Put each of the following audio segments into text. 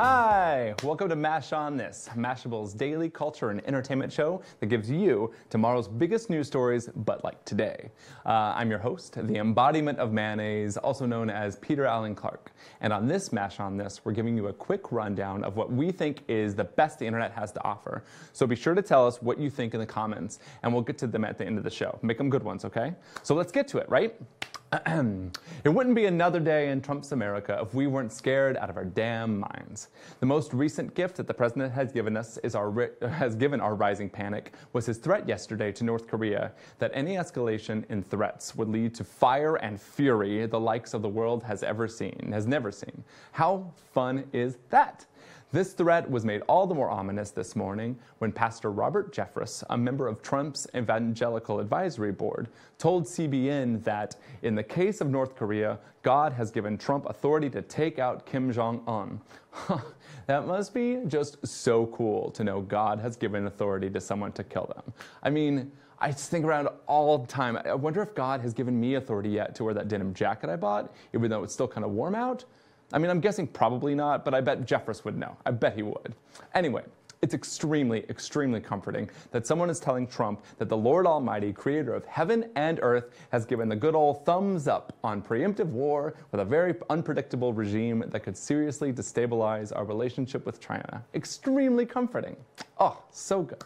Hi, welcome to Mash on This, Mashable's daily culture and entertainment show that gives you tomorrow's biggest news stories, but like today. I'm your host, the embodiment of mayonnaise, also known as Peter Allen Clark. And on this Mash on This, we're giving you a quick rundown of what we think is the best the internet has to offer. So be sure to tell us what you think in the comments, and we'll get to them at the end of the show. Make them good ones, okay? So let's get to it, right? It wouldn't be another day in Trump's America if we weren't scared out of our damn minds. The most recent gift that the president has given us has given our rising panic was his threat yesterday to North Korea that any escalation in threats would lead to fire and fury the likes of the world has never seen. How fun is that? This threat was made all the more ominous this morning when Pastor Robert Jeffress, a member of Trump's evangelical advisory board, told CBN that in the case of North Korea, God has given Trump authority to take out Kim Jong-un. That must be just so cool to know God has given authority to someone to kill them. I mean, I just think around all the time. I wonder if God has given me authority yet to wear that denim jacket I bought, even though it's still kind of warm out. I mean, I'm guessing probably not, but I bet Jeffress would know. I bet he would. Anyway, it's extremely, extremely comforting that someone is telling Trump that the Lord Almighty, creator of heaven and earth, has given the good old thumbs up on preemptive war with a very unpredictable regime that could seriously destabilize our relationship with China. Extremely comforting. Oh, so good.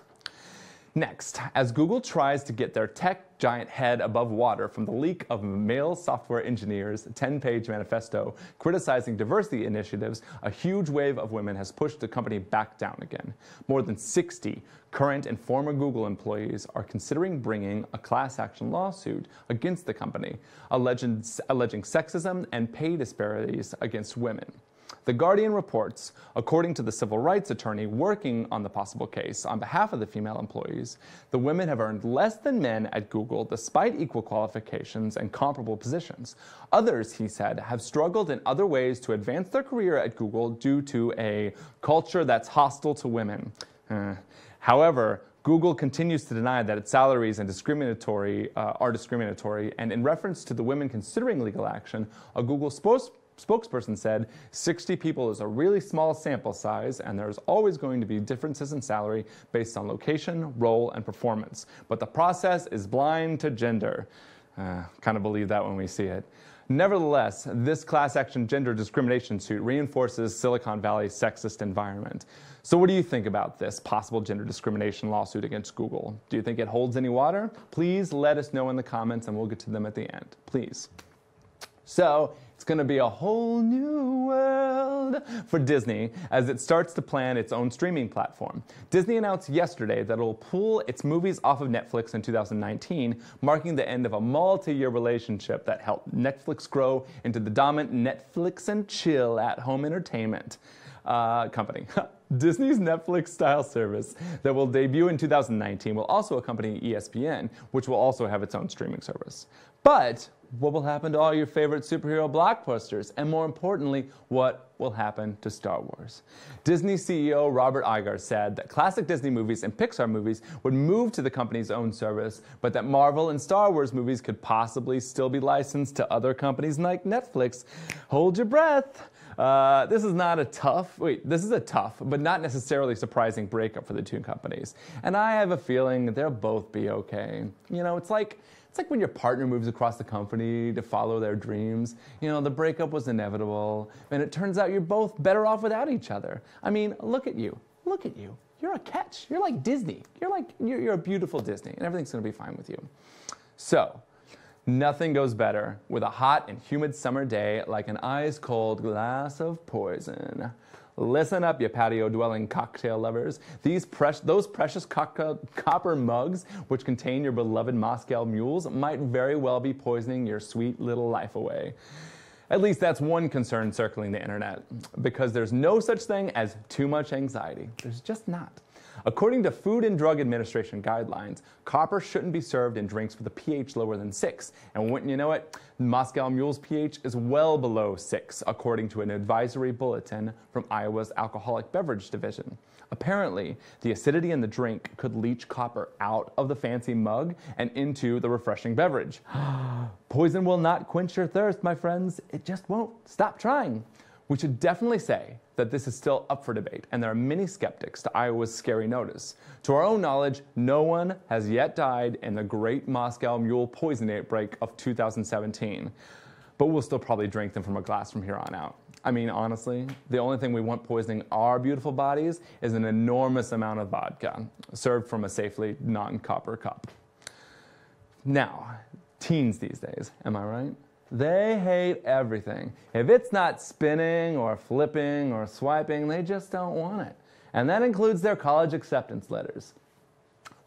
Next, as Google tries to get their tech giant head above water from the leak of male software engineers' 10-page manifesto criticizing diversity initiatives, a huge wave of women has pushed the company back down again. More than 60 current and former Google employees are considering bringing a class action lawsuit against the company, alleging sexism and pay disparities against women. The Guardian reports, according to the civil rights attorney working on the possible case on behalf of the female employees, the women have earned less than men at Google despite equal qualifications and comparable positions. Others, he said, have struggled in other ways to advance their career at Google due to a culture that's hostile to women. However, Google continues to deny that its salaries are discriminatory, and in reference to the women considering legal action, a Google spokesperson said 60 people is a really small sample size, and there's always going to be differences in salary based on location, role, and performance. But the process is blind to gender. Kind of believe that when we see it. Nevertheless, this class action gender discrimination suit reinforces Silicon Valley's sexist environment. So what do you think about this possible gender discrimination lawsuit against Google? Do you think it holds any water? Please let us know in the comments, and we'll get to them at the end. Please. So, it's going to be a whole new world for Disney as it starts to plan its own streaming platform. Disney announced yesterday that it will pull its movies off of Netflix in 2019, marking the end of a multi-year relationship that helped Netflix grow into the dominant Netflix and chill at-home entertainment company. Disney's Netflix-style service that will debut in 2019 will also accompany ESPN, which will also have its own streaming service. But what will happen to all your favorite superhero blockbusters? And more importantly, what will happen to Star Wars? Disney CEO Robert Iger said that classic Disney movies and Pixar movies would move to the company's own service, but that Marvel and Star Wars movies could possibly still be licensed to other companies like Netflix. Hold your breath. This is a tough, but not necessarily surprising breakup for the two companies. And I have a feeling they'll both be okay. You know, it's like when your partner moves across the country to follow their dreams. You know, the breakup was inevitable, and it turns out you're both better off without each other. I mean, look at you. Look at you. You're a catch. You're like Disney. You're a beautiful Disney, and everything's going to be fine with you. So, nothing goes better with a hot and humid summer day like an ice-cold glass of poison. Listen up, you patio-dwelling cocktail lovers. Those precious copper mugs, which contain your beloved Mashable mules, might very well be poisoning your sweet little life away. At least that's one concern circling the internet, because there's no such thing as too much anxiety. There's just not. According to Food and Drug Administration guidelines, copper shouldn't be served in drinks with a pH lower than 6. And wouldn't you know it, Mashable Mule's pH is well below 6, according to an advisory bulletin from Iowa's Alcoholic Beverage Division. Apparently, the acidity in the drink could leach copper out of the fancy mug and into the refreshing beverage. Poison will not quench your thirst, my friends. It just won't. Stop trying. We should definitely say that this is still up for debate, and there are many skeptics to Iowa's scary notice. To our own knowledge, no one has yet died in the Great Moscow Mule poisoning outbreak of 2017, but we'll still probably drink them from a glass from here on out. I mean, honestly, the only thing we want poisoning our beautiful bodies is an enormous amount of vodka, served from a safely non-copper cup. Now, teens these days, am I right? They hate everything. If it's not spinning or flipping or swiping, they just don't want it. And that includes their college acceptance letters.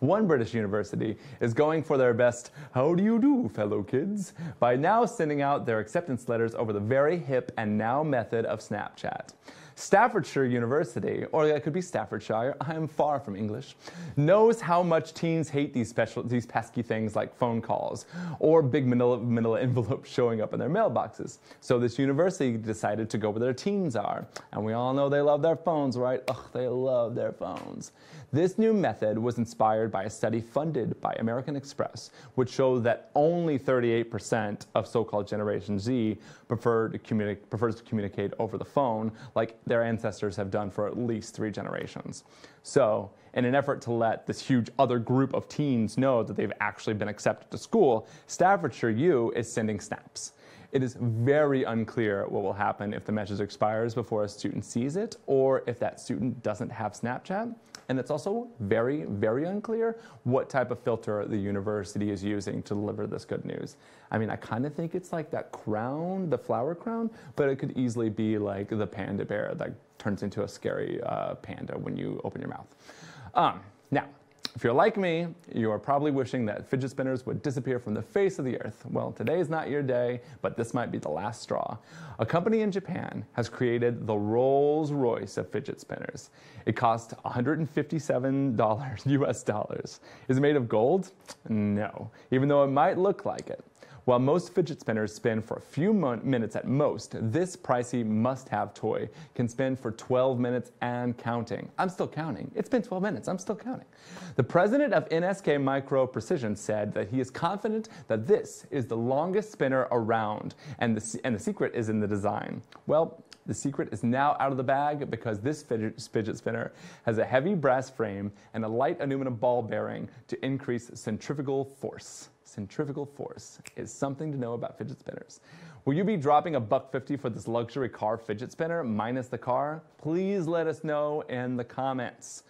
One British university is going for their best "how do you do, fellow kids" by now sending out their acceptance letters over the very hip and now method of Snapchat. Staffordshire University, or it could be Staffordshire, I am far from English, knows how much teens hate these pesky things like phone calls or big manila envelopes showing up in their mailboxes. So this university decided to go where their teens are. And we all know they love their phones, right? Ugh, they love their phones. This new method was inspired by a study funded by American Express, which showed that only 38% of so-called Generation Z prefers to communicate over the phone, like their ancestors have done for at least 3 generations. So, in an effort to let this huge other group of teens know that they've actually been accepted to school, Staffordshire U is sending snaps. It is very unclear what will happen if the message expires before a student sees it, or if that student doesn't have Snapchat. And it's also very, very unclear what type of filter the university is using to deliver this good news. I mean, I kind of think it's like that crown, the flower crown, but it could easily be like the panda bear that turns into a scary panda when you open your mouth. Now, if you're like me, you are probably wishing that fidget spinners would disappear from the face of the earth. Well, today's not your day, but this might be the last straw. A company in Japan has created the RollsRoyce of fidget spinners. It costs $157 US dollars. Is it made of gold? No, even though it might look like it. While most fidget spinners spin for a few minutes at most, this pricey must-have toy can spin for 12 minutes and counting. I'm still counting. It's been 12 minutes. I'm still counting. The president of NSK Micro Precision said that he is confident that this is the longest spinner around, and the secret is in the design. Well, the secret is now out of the bag because this fidget spinner has a heavy brass frame and a light aluminum ball bearing to increase centrifugal force. Centrifugal force is something to know about fidget spinners. Will you be dropping $1.50 for this luxury car fidget spinner minus the car? Please let us know in the comments.